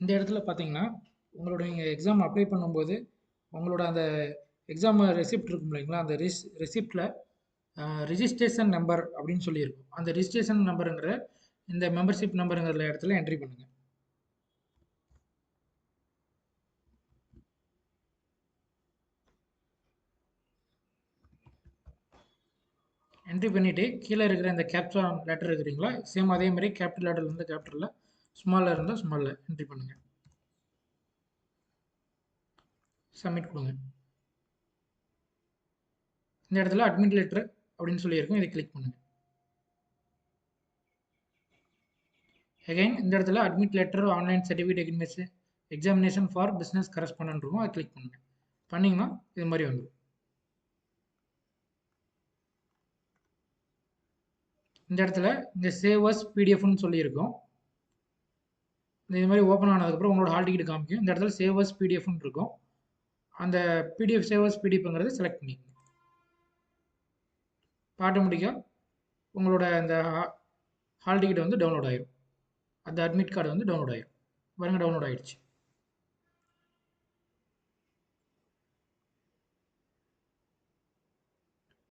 இந்த இடத்துல பார்த்தீங்கன்னா, உங்களோட நீங்க எக்ஸாம் அப்ளை பண்ணும்போது, உங்களோட அந்த எக்ஸாம் ரெசிப்ட் இருக்கும் இல்லைங்களா? அந்த ரெசிப்ட்ல ரிஜிஸ்ட்ரேஷன் நம்பர் அப்படின்னு சொல்லியிருக்கும். அந்த ரிஜிஸ்ட்ரேஷன் நம்பருங்கிற இந்த மெம்பர்ஷிப் நம்பருங்கிற இடத்துல என்ட்ரி பண்ணுங்க. என்ட்ரி பண்ணிட்டு கீழே இருக்கிற இந்த கேப்சா லெட்டர் இருக்கிறீங்களா? சேம் அதே மாதிரி கேபிட்டல் லெட்டர்ல இருந்து கேபிட்டல்ல, ஸ்மால்ல இருந்தா ஸ்மால்ல என்ட்ரி பண்ணுங்க. சப்மிட் கொடுங்க. இந்த இடத்துல அட்மிட் லெட்டர் அப்படின்னு சொல்லியிருக்கும். இதை கிளிக் பண்ணுங்க. அகைன் இந்த இடத்துல admit letter online certificate examination for business correspondent இருக்கும். அதை கிளிக் பண்ணுங்க. பண்ணீங்கன்னா இது மாதிரி வந்துடும். இந்த இடத்துல இந்த சேவஸ் பிடிஎஃப்னு சொல்லியிருக்கோம். இது மாதிரி ஓப்பன் ஆனதுக்கப்புறம் உங்களோட ஹால் டிக்கெட் காமிக்கும். இந்த இடத்துல சேவஸ் பிடிஎஃப்னு இருக்கும். அந்த பிடிஎஃப் சேவஸ் பிடிஎஃப்ங்கிறத செலக்ட் பண்ணிக்கோங்க. ஆட்டோமேட்டிக்காக உங்களோட அந்த ஹால் டிக்கெட் வந்து டவுன்லோட் ஆயிடும். அந்த அட்மிட் கார்டு வந்து டவுன்லோட் ஆயிடும். பாருங்க, டவுன்லோட் ஆயிடுச்சு.